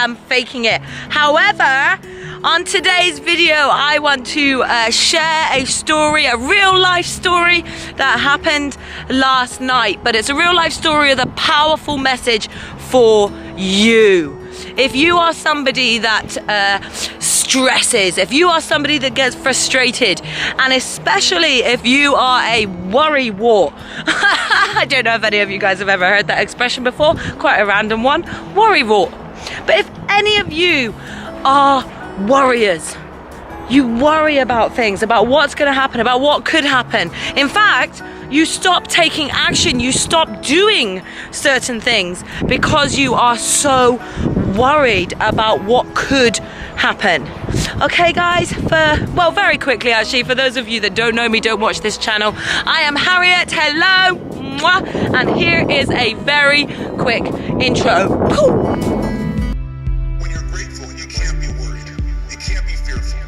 am faking it. However, on today's video, I want to share a story, a real life story that happened last night. But it's a real life story with a powerful message for you. If you are somebody that stresses, if you are somebody that gets frustrated, and especially if you are a worrywart. I don't know if any of you guys have ever heard that expression before, quite a random one, worrywart. But if any of you are warriors, you worry about things, about what's going to happen, about what could happen. In fact, you stop taking action, you stop doing certain things because you are so worried about what could happen. Okay guys, very quickly actually, for those of you that don't know me, don't watch this channel, I am Harriet, hello, mwah, and here is a very quick intro. When you're grateful, you can't be worried, you can't be fearful.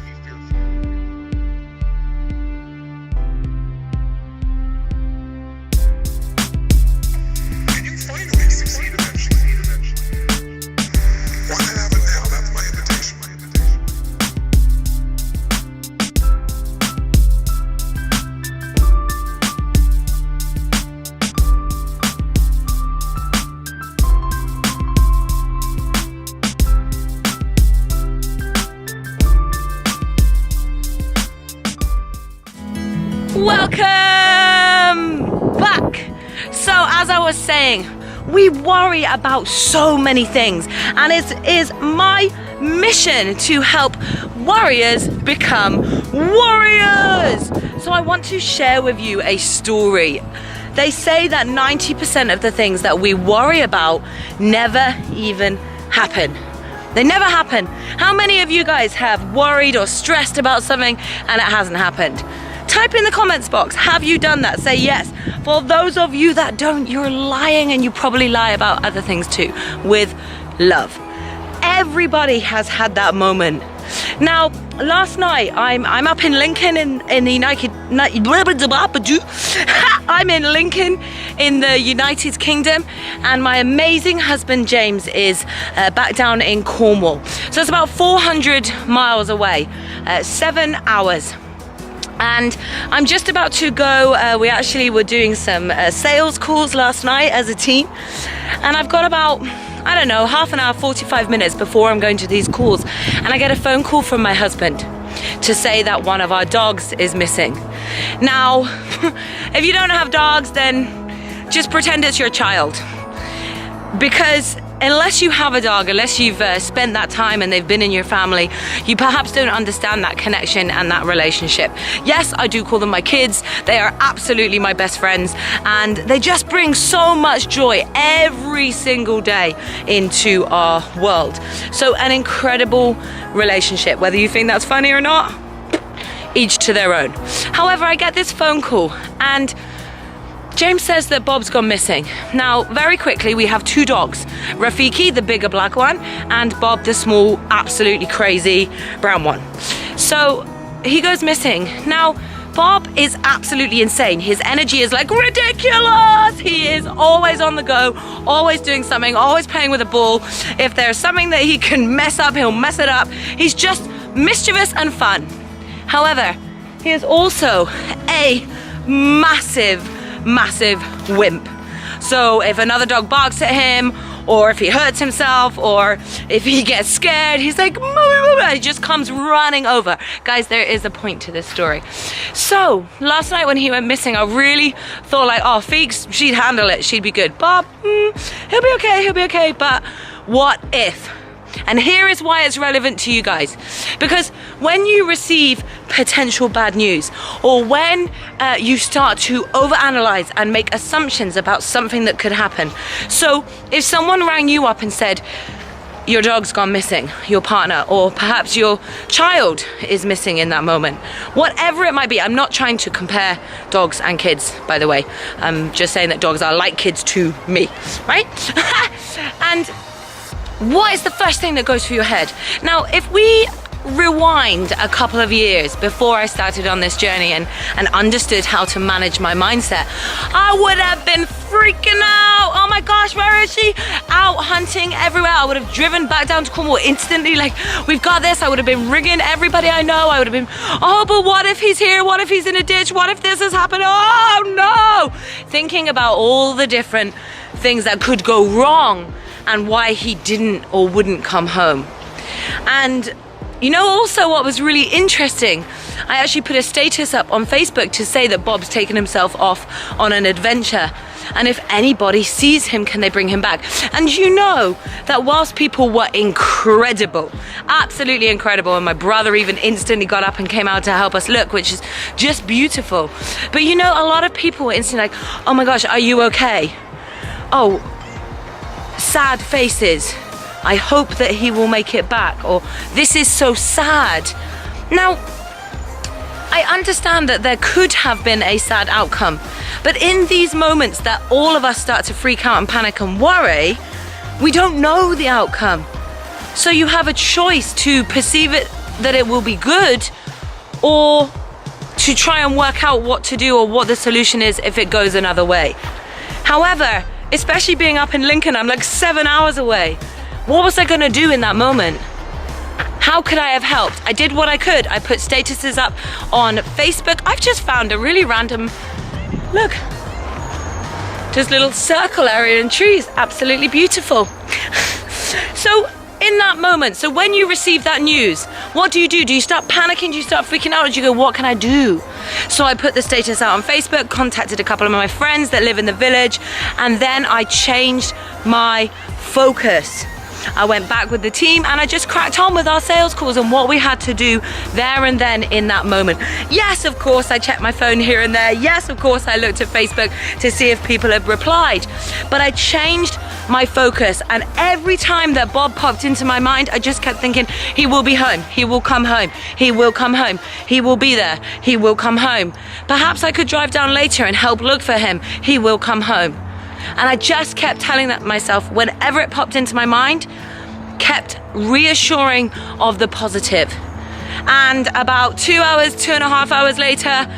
And you find a way to succeed eventually. Why not have it now? That's my invitation. Welcome back. So as I was saying, we worry about so many things, and it is my mission to help warriors become warriors. So I want to share with you a story. They say that 90% of the things that we worry about never even happen. They never happen. How many of you guys have worried or stressed about something and it hasn't happened? Type in the comments box, have you done that? Say yes. For those of you that don't, you're lying, and you probably lie about other things too, with love. Everybody has had that moment. Now, last night, I'm up in Lincoln in the I'm in Lincoln in the United Kingdom, and my amazing husband James is back down in Cornwall. So it's about 400 miles away, 7 hours. And I'm just about to go, we actually were doing some sales calls last night as a team. And I've got about, I don't know, half an hour, 45 minutes before I'm going to these calls. And I get a phone call from my husband to say that one of our dogs is missing. Now, if you don't have dogs, then just pretend it's your child. Because unless you have a dog, unless you've spent that time and they've been in your family, you perhaps don't understand that connection and that relationship. Yes, I do call them my kids. They are absolutely my best friends, and they just bring so much joy every single day into our world. So an incredible relationship, whether you think that's funny or not, each to their own. However, I get this phone call, and James says that Bob's gone missing. Now, very quickly, we have two dogs. Rafiki, the bigger black one, and Bob, the small, absolutely crazy brown one. So he goes missing. Now, Bob is absolutely insane. His energy is like ridiculous. He is always on the go, always doing something, always playing with a ball. If there's something that he can mess up, he'll mess it up. He's just mischievous and fun. However, he is also a massive wimp. So if another dog barks at him, or if he hurts himself, or if he gets scared, he's like, he just comes running over. Guys, there is a point to this story. So last night when he went missing, I really thought like, oh, Feeks, she'd handle it, she'd be good. Bob, he'll be okay, but what if? And here is why it's relevant to you guys. Because when you receive potential bad news, or when you start to overanalyze and make assumptions about something that could happen. So if someone rang you up and said, your dog's gone missing, your partner, or perhaps your child is missing in that moment, whatever it might be. I'm not trying to compare dogs and kids, by the way. I'm just saying that dogs are like kids to me, right? And what is the first thing that goes through your head? Now, if we rewind a couple of years before I started on this journey and understood how to manage my mindset, I would have been freaking out. Oh my gosh, where is she? Out hunting everywhere. I would have driven back down to Cornwall instantly, like, we've got this. I would have been ringing everybody I know. I would have been, oh, but what if he's here? What if he's in a ditch? What if this has happened? Oh no! Thinking about all the different things that could go wrong and why he didn't or wouldn't come home. And you know, also what was really interesting, I actually put a status up on Facebook to say that Bob's taken himself off on an adventure, and if anybody sees him, can they bring him back? And you know that whilst people were incredible, absolutely incredible, and my brother even instantly got up and came out to help us look, which is just beautiful. But you know, a lot of people were instantly like, oh my gosh, are you okay? Oh, sad faces. I hope that he will make it back, or this is so sad. Now, I understand that there could have been a sad outcome, but in these moments that all of us start to freak out and panic and worry, we don't know the outcome. So you have a choice to perceive it that it will be good, or to try and work out what to do or what the solution is if it goes another way. However, especially being up in Lincoln, I'm like 7 hours away. What was I gonna do in that moment? How could I have helped? I did what I could. I put statuses up on Facebook. I've just found a really random, look, just little circle area and trees. Absolutely beautiful. So in that moment, so when you receive that news, what do? Do you start panicking? Do you start freaking out? Or do you go, what can I do? So I put the status out on Facebook, contacted a couple of my friends that live in the village, and then I changed my focus. I went back with the team and I just cracked on with our sales calls and what we had to do there and then in that moment. Yes, of course, I checked my phone here and there. Yes, of course, I looked at Facebook to see if people had replied. But I changed my focus, and every time that Bob popped into my mind, I just kept thinking, he will be home. He will come home. He will come home. He will be there. He will come home. Perhaps I could drive down later and help look for him. He will come home. And I just kept telling that myself whenever it popped into my mind, kept reassuring of the positive. And about 2.5 hours later,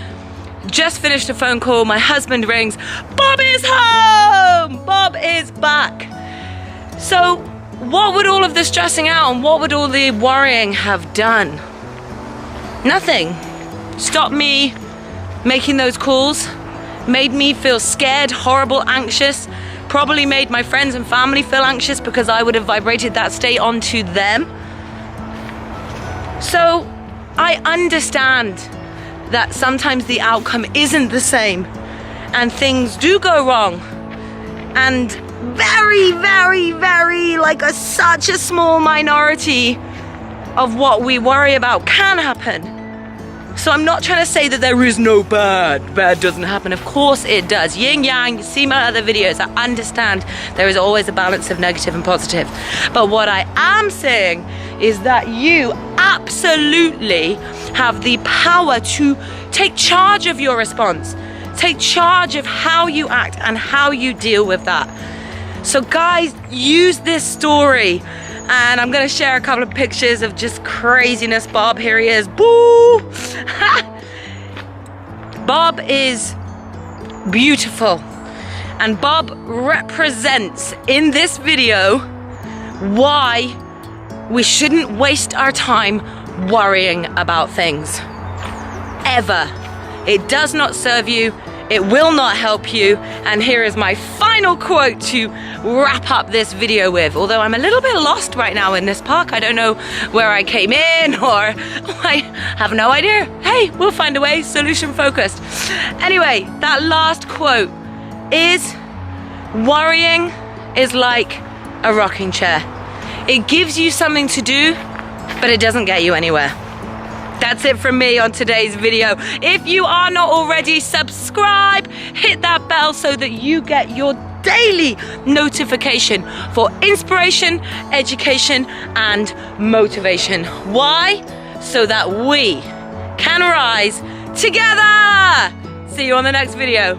just finished a phone call, my husband rings, Bob is home! Bob is back. So what would all of the stressing out and what would all the worrying have done? Nothing. Stopped me making those calls. Made me feel scared, horrible, anxious, probably made my friends and family feel anxious because I would have vibrated that state onto them. So I understand that sometimes the outcome isn't the same and things do go wrong, and very, very, very, like such a small minority of what we worry about can happen. So I'm not trying to say that there is no bad. Bad doesn't happen. Of course it does. Yin yang, you see my other videos. I understand there is always a balance of negative and positive. But what I am saying is that you absolutely have the power to take charge of your response. Take charge of how you act and how you deal with that. So guys, use this story. And I'm gonna share a couple of pictures of just craziness. Bob, here he is. Boo! Bob is beautiful. And Bob represents in this video why we shouldn't waste our time worrying about things. Ever. It does not serve you. It will not help you. And here is my final quote to wrap up this video with. Although I'm a little bit lost right now in this park. I don't know where I came in, or I have no idea. Hey, we'll find a way. Solution focused. Anyway, that last quote is, worrying is like a rocking chair. It gives you something to do, but it doesn't get you anywhere. That's it from me on today's video. If you are not already, subscribe, hit that bell so that you get your daily notification for inspiration, education, and motivation. Why? So that we can rise together. See you on the next video.